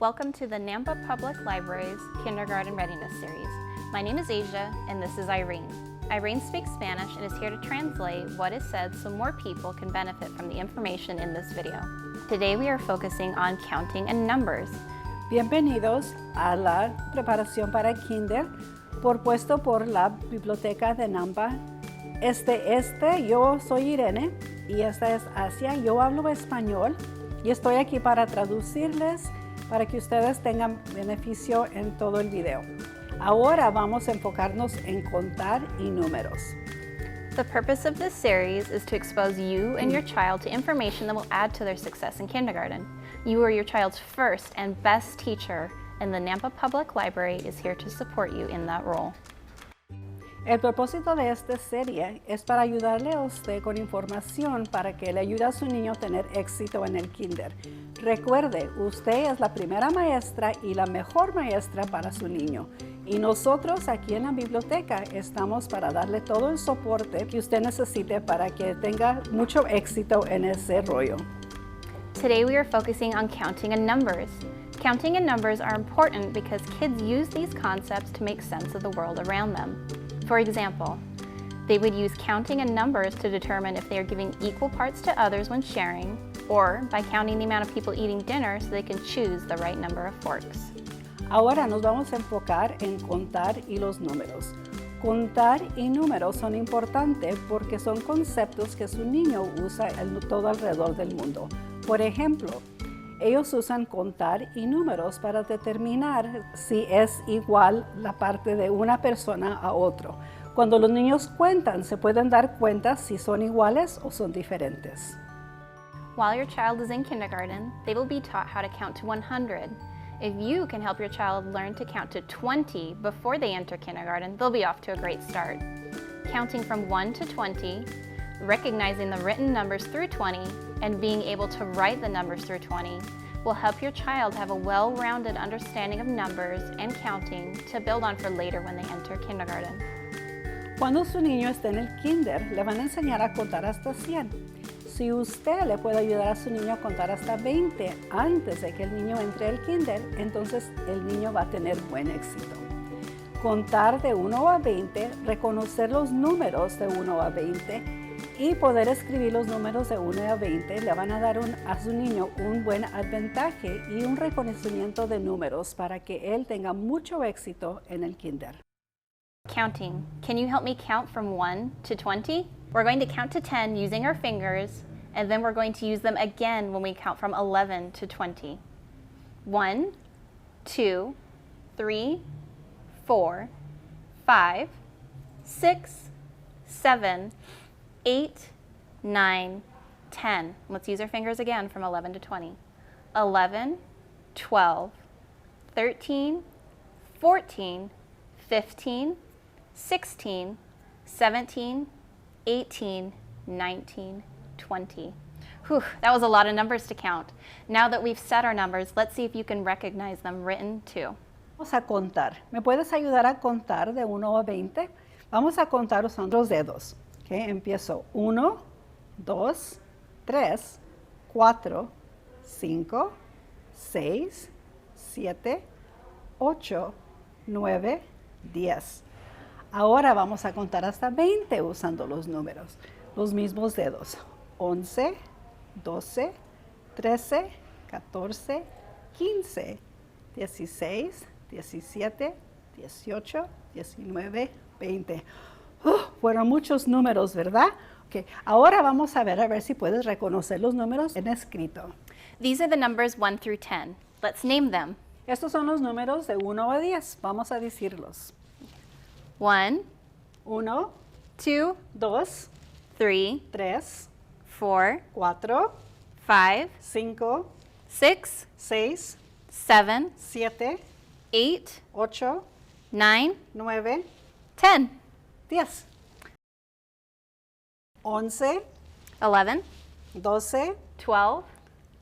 Welcome to the Nampa Public Library's Kindergarten Readiness Series. My name is Azzia, and this is Irene. Irene speaks Spanish and is here to translate what is said so more people can benefit from the information in this video. Today we are focusing on counting and numbers. Bienvenidos a la preparación para kinder propuesto por la Biblioteca de Nampa. Yo soy Irene y esta es Azzia. Yo hablo español y estoy aquí para traducirles para que ustedes tengan beneficio en todo el video. Ahora vamos a enfocarnos en contar y números. The purpose of this series is to expose you and your child to information that will add to their success in kindergarten. You are your child's first and best teacher, and the Nampa Public Library is here to support you in that role. El propósito de esta serie es para ayudarle a usted con información para que le ayude a su niño a tener éxito en el kinder. Recuerde, usted es la primera maestra y la mejor maestra para su niño. Y nosotros aquí en la biblioteca estamos para darle todo el soporte que usted necesite para que tenga mucho éxito en ese rollo. Today we are focusing on counting and numbers. Counting and numbers are important because kids use these concepts to make sense of the world around them. For example, they would use counting and numbers to determine if they are giving equal parts to others when sharing, or by counting the amount of people eating dinner so they can choose the right number of forks. Ahora nos vamos a enfocar en contar y los números. Contar y números son importantes porque son conceptos que su niño usa en todo alrededor del mundo. Por ejemplo, ellos usan contar y números para determinar si es igual la parte de una persona a otro. Cuando los niños cuentan, se pueden dar cuenta si son iguales o son diferentes. While your child is in kindergarten, they will be taught how to count to 100. If you can help your child learn to count to 20 before they enter kindergarten, they'll be off to a great start. Counting from 1 to 20, recognizing the written numbers through 20, and being able to write the numbers through 20 will help your child have a well-rounded understanding of numbers and counting to build on for later when they enter kindergarten. Cuando su niño esté en el kinder, le van a enseñar a contar hasta 100. Si usted le puede ayudar a su niño a contar hasta 20 antes de que el niño entre al kinder, entonces el niño va a tener buen éxito. Contar de 1 a 20, reconocer los números de 1 a 20 y poder escribir los números de 1 a 20 le van a dar a su niño un buen advantaje y un reconocimiento de números para que él tenga mucho éxito en el kinder. Counting. Can you help me count from 1 to 20? We're going to count to 10 using our fingers, and then we're going to use them again when we count from 11 to 20. 1, 2, 3, 4, 5, 6, 7, 8, 9, 10. Let's use our fingers again from 11 to 20. 11, 12, 13, 14, 15, 16, 17, 18, 19, 20. Whew, that was a lot of numbers to count. Now that we've said our numbers, let's see if you can recognize them written too. Vamos a contar. ¿Me puedes ayudar a contar de 1 a 20? Vamos a contar usando los dedos. Okay, empiezo 1, 2, 3, 4, 5, 6, 7, 8, 9, 10. Ahora vamos a contar hasta 20 usando los números, los mismos dedos. 11, 12, 13, 14, 15, 16, 17, 18, 19, 20. Fueron muchos números, ¿verdad? Okay. Ahora vamos a ver si puedes reconocer los números en escrito. These are the numbers 1 through 10. Let's name them. Estos son los números de 1 a 10. Vamos a decirlos. 1, 1, 2, 2, 3, 3, 4, 4, 5, 5, 6, 6, 7, 7, 8, 8, 9, 9, 10, 10. 11, 11, 12, 12,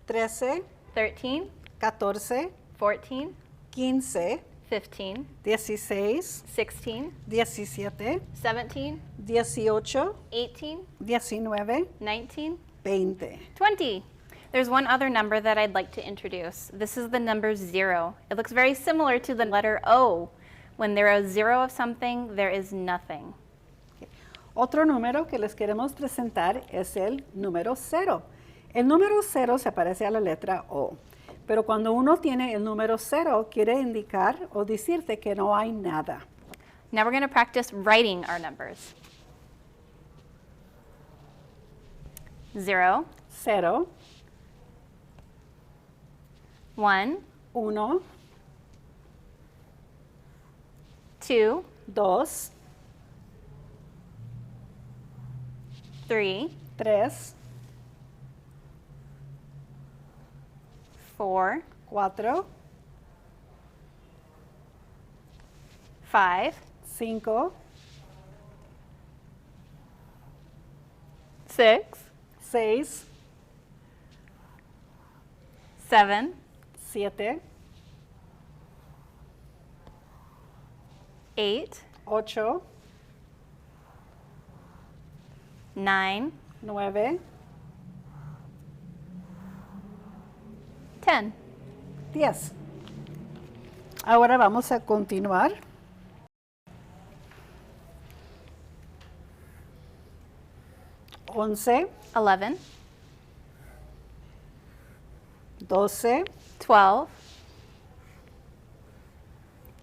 13, 13, 14, 14, 15, 15, 16, 16, 17, 17, 18, 18, 19, 19, 20. 20. There's one other number that I'd like to introduce. This is the number 0. It looks very similar to the letter O. When there is 0 of something, there is nothing. Otro número que les queremos presentar es el número 0. El número 0 se parece a la letra O, pero cuando uno tiene el número 0, quiere indicar o decirte que no hay nada. Now we're going to practice writing our numbers. 0, 0, 1, 1, 2, 2, 3, 3, 4, 4, 5, 5, 6, 6, 7, 7, 8, 8, 9, 9, 10. 10. Ahora vamos a continuar. Once, 11, 12, 12,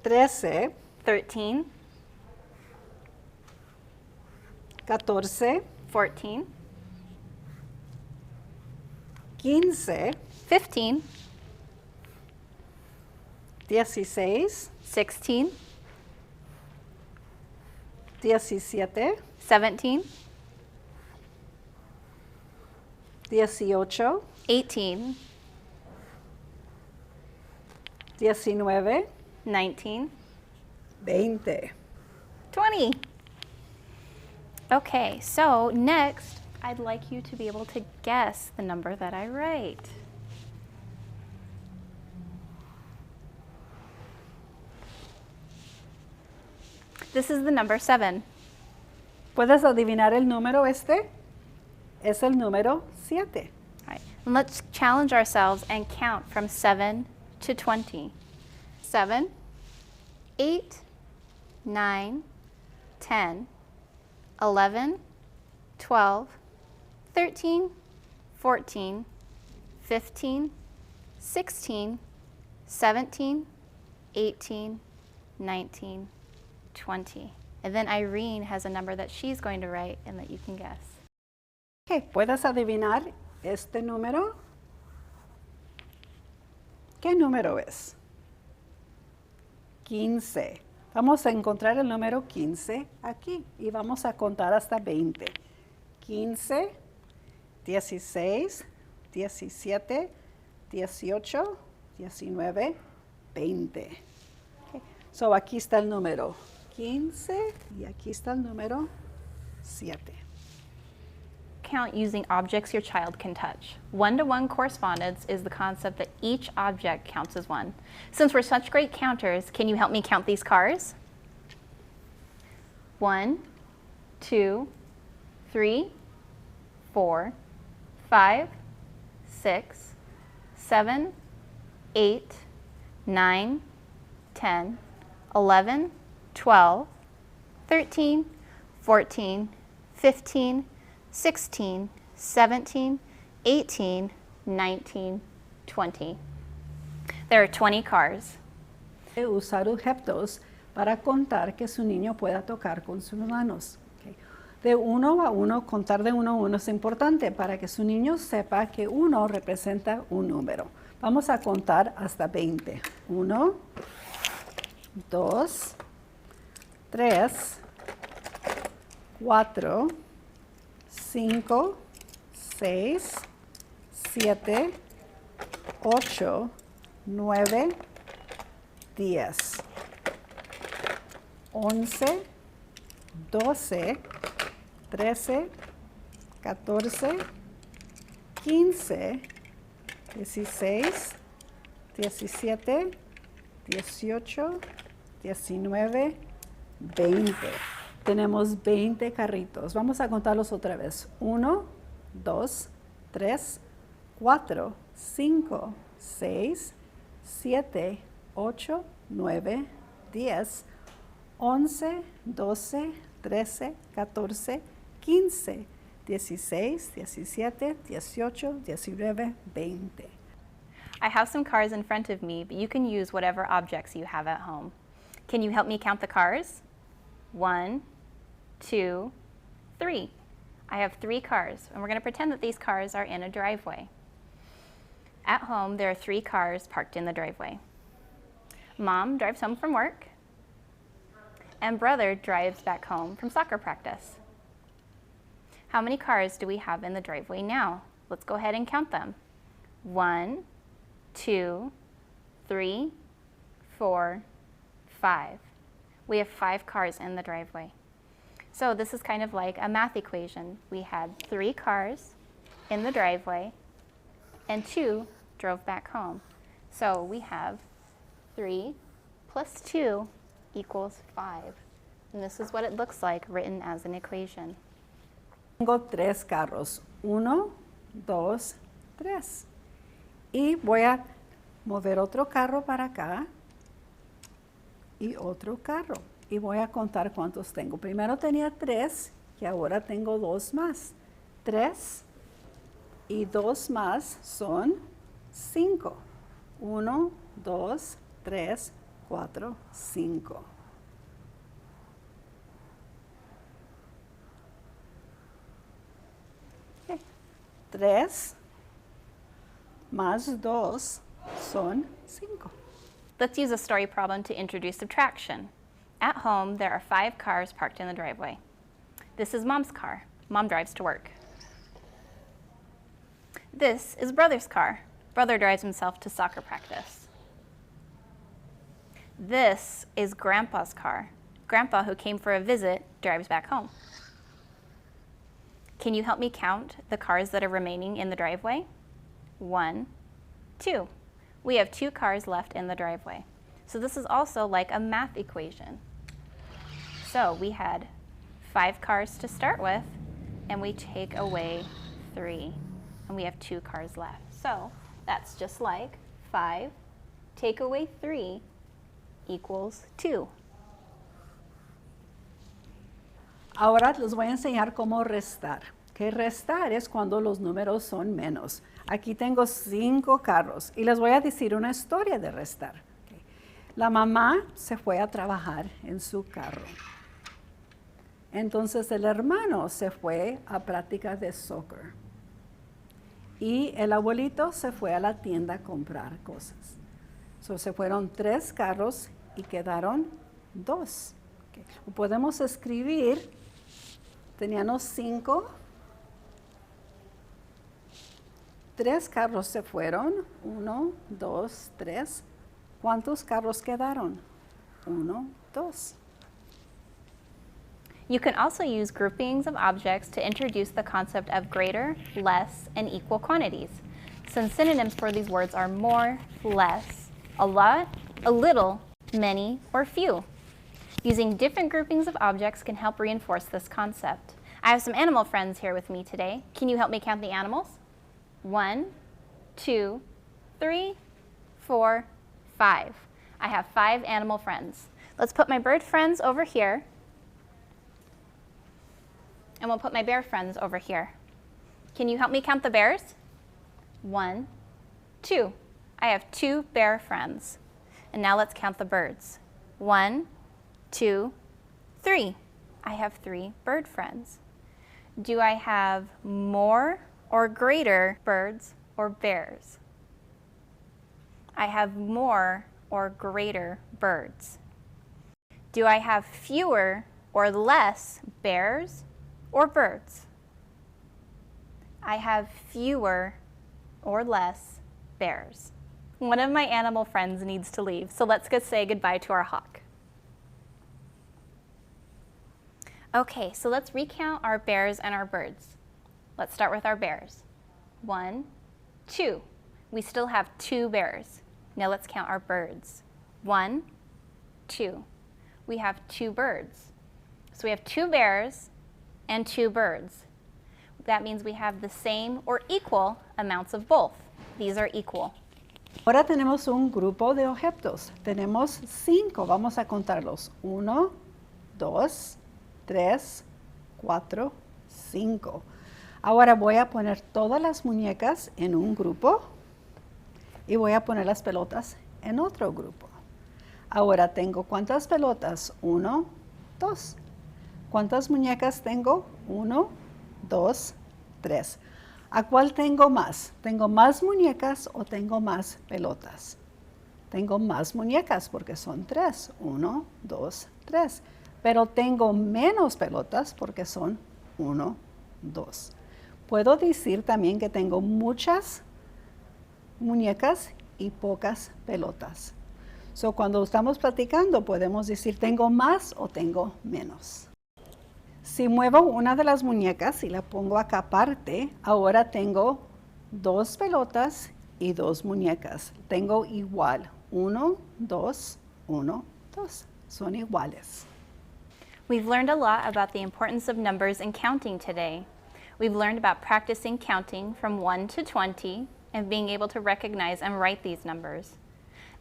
13, 13, 14, 14, 15, 15, 16, 16, 17, 17, 18, 18, 19, 19, 20. 20. Okay, so next, I'd like you to be able to guess the number that I write. This is the number 7. ¿Puedes adivinar el número este? Es el número 7. All right, and let's challenge ourselves and count from 7 to 20. 7, 8, 9, 10, 11, 12, 13, 14, 15, 16, 17, 18, 19, 20. And then Irene has a number that she's going to write and that you can guess. Okay, ¿puedes adivinar este número? ¿Qué número es? 15. Vamos a encontrar el número 15 aquí y vamos a contar hasta 20. 15, 16, 17, 18, 19, 20. Okay. So aquí está el número 15 y aquí está el número 7. Count using objects your child can touch. One-to-one correspondence is the concept that each object counts as one. Since we're such great counters, can you help me count these cars? 1, 2, 3, 4, 5, 6, 7, 8, 9, 10, 11, 12, 13, 14, 15, 16, 17, 18, 19, 20. There are 20 cars. Usar objetos para contar que su niño pueda tocar con sus manos. Okay. De 1 a 1, contar de 1 a 1 es importante para que su niño sepa que 1 representa un número. Vamos a contar hasta 20. 1, 2, 3, 4, 5, 6, 7, 8, 9, 10, 11, 12, 13, 14, 15, 16, 17, 18, 19, 20. Tenemos 20 carritos. Vamos a contarlos otra vez. 1, 2, 3, 4, 5, 6, 7, 8, 9, 10, 11, 12, 13, 14, 15, 16, 17, 18, 19, 20. I have some cars in front of me, but you can use whatever objects you have at home. Can you help me count the cars? 1, 2, 3. I have 3 cars, and we're going to pretend that these cars are in a driveway. At home, there are 3 cars parked in the driveway. Mom drives home from work, and brother drives back home from soccer practice. How many cars do we have in the driveway now? Let's go ahead and count them. 1, 2, 3, 4, 5. We have 5 cars in the driveway. So this is kind of like a math equation. We had 3 cars in the driveway, and 2 drove back home. So we have 3 plus 2 equals 5. And this is what it looks like written as an equation. Tengo 3 carros. 1, 2, 3. Y voy a mover otro carro para acá y otro carro. Y voy a contar cuántos tengo. Primero tenía 3 y ahora tengo 2 más. 3 y 2 más son 5. 1, 2, 3, 4, 5. Okay. 3 más 2 son 5. Let's use a story problem to introduce subtraction. At home, there are 5 cars parked in the driveway. This is Mom's car. Mom drives to work. This is Brother's car. Brother drives himself to soccer practice. This is Grandpa's car. Grandpa, who came for a visit, drives back home. Can you help me count the cars that are remaining in the driveway? 1, 2. We have 2 cars left in the driveway. So this is also like a math equation. So we had 5 cars to start with, and we take away 3, and we have 2 cars left. So that's just like 5 take away 3 equals 2. Ahora les voy a enseñar cómo restar. Que restar es cuando los números son menos. Aquí tengo 5 carros y les voy a decir una historia de restar. Okay. La mamá se fue a trabajar en su carro. Entonces el hermano se fue a prácticas de soccer. Y el abuelito se fue a la tienda a comprar cosas. So, se fueron 3 carros y quedaron 2. Okay. Podemos escribir, teníamos 5. 3 carros se fueron, 1, 2, 3. ¿Cuántos carros quedaron? 1, 2. You can also use groupings of objects to introduce the concept of greater, less, and equal quantities. Some synonyms for these words are more, less, a lot, a little, many, or few. Using different groupings of objects can help reinforce this concept. I have some animal friends here with me today. Can you help me count the animals? 1, 2, 3, 4, 5. I have 5 animal friends. Let's put my bird friends over here, and we'll put my bear friends over here. Can you help me count the bears? 1, 2. I have 2 bear friends. And now let's count the birds. 1, 2, 3. I have 3 bird friends. Do I have more or greater birds or bears? I have more or greater birds. Do I have fewer or less bears or birds? I have fewer or less bears. One of my animal friends needs to leave, so let's go say goodbye to our hawk. Okay, so let's recount our bears and our birds. Let's start with our bears. 1, 2. We still have 2 bears. Now let's count our birds. 1, 2. We have 2 birds. So we have 2 bears and 2 birds. that means we have the same or equal amounts of both. These are equal. Ahora tenemos un grupo de objetos. Tenemos 5. Vamos a contarlos. 1, 2, 3, 4, 5. Ahora voy a poner todas las muñecas en un grupo y voy a poner las pelotas en otro grupo. Ahora tengo ¿cuántas pelotas? 1, 2. ¿Cuántas muñecas tengo? 1, 2, 3. ¿A cuál tengo más? ¿Tengo más muñecas o tengo más pelotas? Tengo más muñecas porque son 3. 1, 2, 3. Pero tengo menos pelotas porque son 1, 2. Puedo decir también que tengo muchas muñecas y pocas pelotas. So, cuando estamos platicando podemos decir tengo más o tengo menos. Si muevo una de las muñecas y la pongo acá aparte, ahora tengo 2 pelotas y 2 muñecas. Tengo igual. 1, 2, 1, 2. Son iguales. We've learned a lot about the importance of numbers and counting today. We've learned about practicing counting from 1 to 20 and being able to recognize and write these numbers.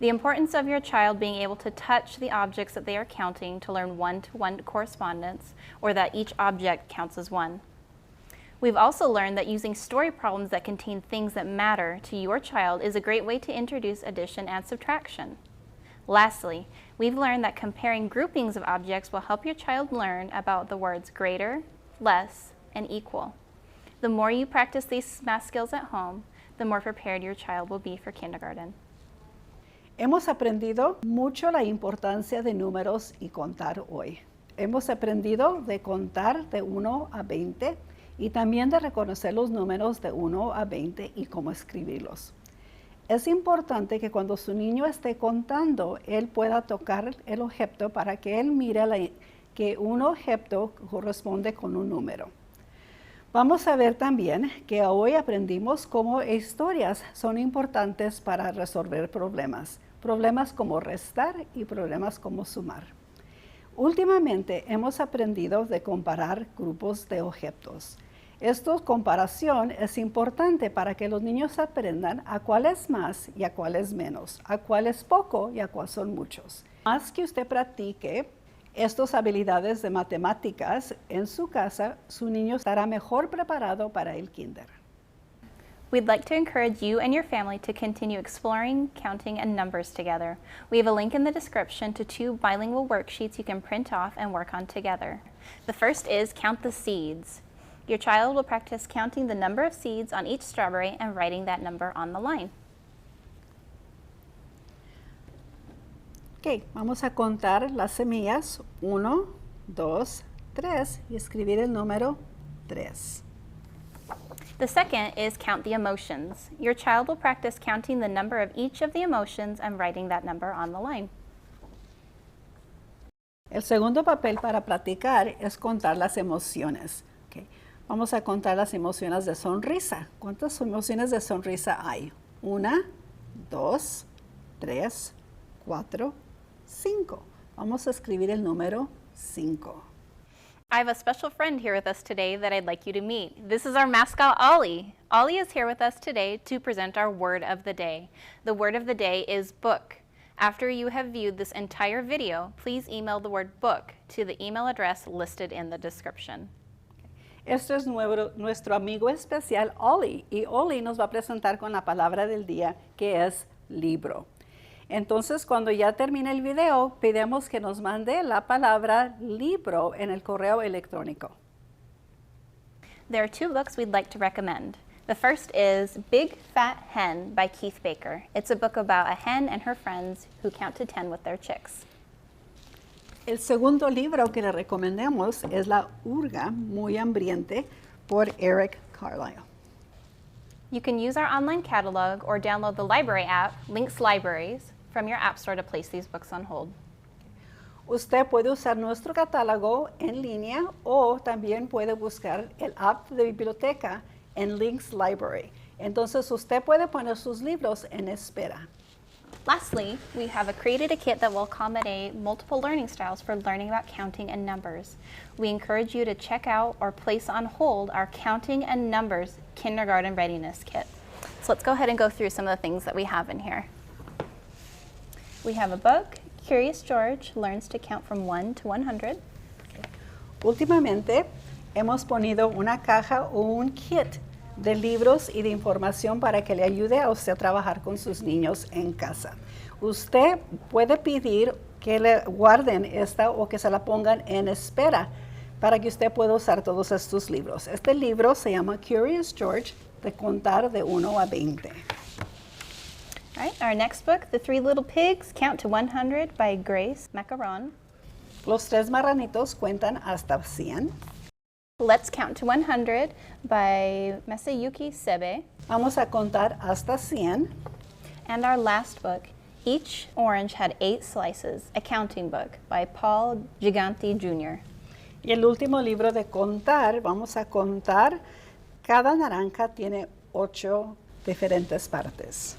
The importance of your child being able to touch the objects that they are counting to learn one-to-one correspondence, or that each object counts as 1. We've also learned that using story problems that contain things that matter to your child is a great way to introduce addition and subtraction. Lastly, we've learned that comparing groupings of objects will help your child learn about the words greater, less, and equal. The more you practice these math skills at home, the more prepared your child will be for kindergarten. Hemos aprendido mucho la importancia de números y contar hoy. Hemos aprendido de contar de 1 a 20 y también de reconocer los números de 1 a 20 y cómo escribirlos. Es importante que cuando su niño esté contando, él pueda tocar el objeto para que él mire que un objeto corresponde con un número. Vamos a ver también que hoy aprendimos cómo historias son importantes para resolver problemas. Problemas como restar y problemas como sumar. Últimamente hemos aprendido de comparar grupos de objetos. Esta comparación es importante para que los niños aprendan a cuál es más y a cuál es menos, a cuál es poco y a cuál son muchos. Más que usted practique estas habilidades de matemáticas en su casa, su niño estará mejor preparado para el kinder. We'd like to encourage you and your family to continue exploring, counting, and numbers together. We have a link in the description to 2 bilingual worksheets you can print off and work on together. The first is Count the Seeds. Your child will practice counting the number of seeds on each strawberry and writing that number on the line. Ok, vamos a contar las semillas. 1, 2, 3 y escribir el número 3. The second is Count the Emotions. Your child will practice counting the number of each of the emotions and writing that number on the line. El segundo papel para practicar es contar las emociones. Okay. Vamos a contar las emociones de sonrisa. ¿Cuántas emociones de sonrisa hay? 1, 2, 3, 4, 5. Vamos a escribir el número 5. I have a special friend here with us today that I'd like you to meet. This is our mascot, Ollie. Ollie is here with us today to present our word of the day. The word of the day is book. After you have viewed this entire video, please email the word book to the email address listed in the description. Este es nuestro amigo especial, Ollie. Y Ollie nos va a presentar con la palabra del día, que es libro. Entonces, cuando ya termine el video, pedimos que nos mande la palabra libro en el correo electrónico. There are 2 books we'd like to recommend. The first is Big Fat Hen by Keith Baker. It's a book about a hen and her friends who count to 10 with their chicks. El segundo libro que le recomendamos es La Urga Muy Hambriente por Eric Carlisle. You can use our online catalog or download the library app, Links Libraries, from your app store to place these books on hold. Usted puede usar nuestro catálogo en línea o también puede buscar el app de biblioteca en Links Library. Entonces usted puede poner sus libros en espera. Lastly, we have created a kit that will accommodate multiple learning styles for learning about counting and numbers. We encourage you to check out or place on hold our Counting and Numbers Kindergarten Readiness Kit. So let's go ahead and go through some of the things that we have in here. We have a book, Curious George Learns to Count from 1 to 100. Últimamente hemos ponido una caja o un kit de libros y de información para que le ayude a usted a trabajar con sus niños en casa. Usted puede pedir que le guarden esta o que se la pongan en espera para que usted pueda usar todos estos libros. Este libro se llama Curious George, de contar de 1 a 20. All right, our next book, The Three Little Pigs Count to 100 by Grace Macaron. Los tres marranitos cuentan hasta 100. Let's Count to 100 by Masayuki Sebe. Vamos a contar hasta 100. And our last book, Each Orange Had 8 Slices, a counting book by Paul Gigante Jr. Y el último libro de contar, vamos a contar, cada naranja tiene 8 diferentes partes.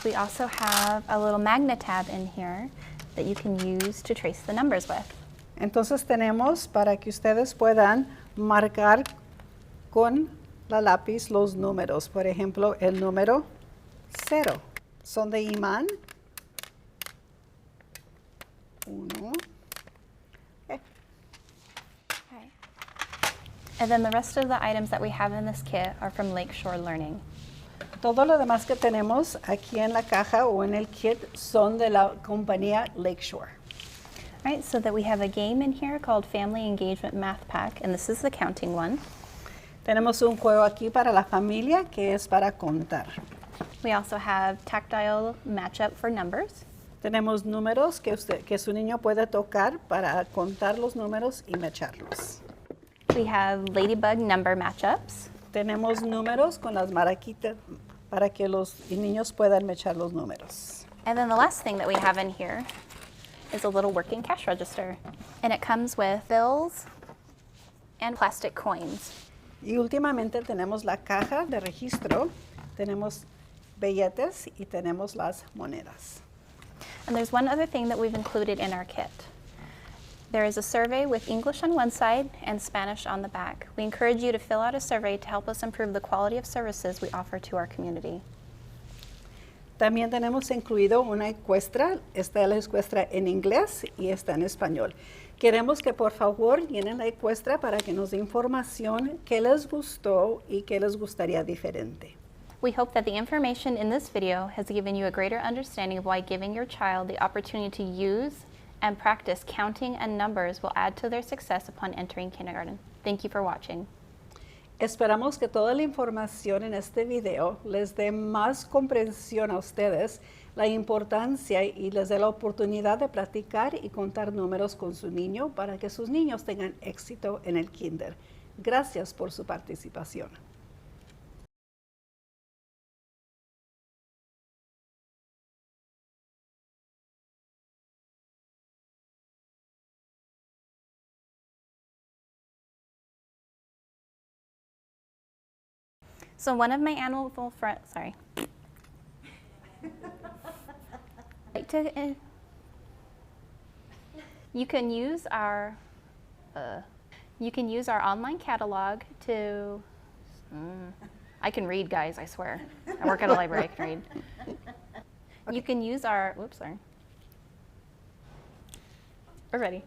We also have a little magnet tab in here that you can use to trace the numbers with. Entonces tenemos para que ustedes puedan marcar con la lápiz los números. Por ejemplo, el número 0. Son de imán. 1. And then the rest of the items that we have in this kit are from Lakeshore Learning. Todo lo demás que tenemos aquí en la caja o en el kit son de la compañía Lakeshore. All right, so that we have a game in here called Family Engagement Math Pack, and this is the counting one. Tenemos un juego aquí para la familia que es para contar. We also have tactile matchup for numbers. Tenemos números que su niño puede tocar para contar los números y mecharlos. We have ladybug number matchups. Tenemos números con las maraquitas para que los niños puedan mechar los números. And then the last thing that we have in here is a little working cash register. And it comes with bills and plastic coins. Y últimamente tenemos la caja de registro, tenemos billetes y tenemos las monedas. And there's one other thing that we've included in our kit. There is a survey with English on one side and Spanish on the back. We encourage you to fill out a survey to help us improve the quality of services we offer to our community. También tenemos incluido una encuesta, está la encuesta en inglés y está en español. Queremos que por favor llenen la encuesta para que nos dé información qué les gustó y qué les gustaría diferente. We hope that the information in this video has given you a greater understanding of why giving your child the opportunity to use and practice counting and numbers will add to their success upon entering kindergarten. Thank you for watching. Esperamos que toda la información en este video les dé más comprensión a ustedes, la importancia y les dé la oportunidad de practicar y contar números con su niño para que sus niños tengan éxito en el kinder. Gracias por su participación. So one of my animal friends, sorry. You can use our online catalog to. I can read, guys. I swear. I work at a library. I can read. Okay. You can use our. Whoops, sorry. We're ready.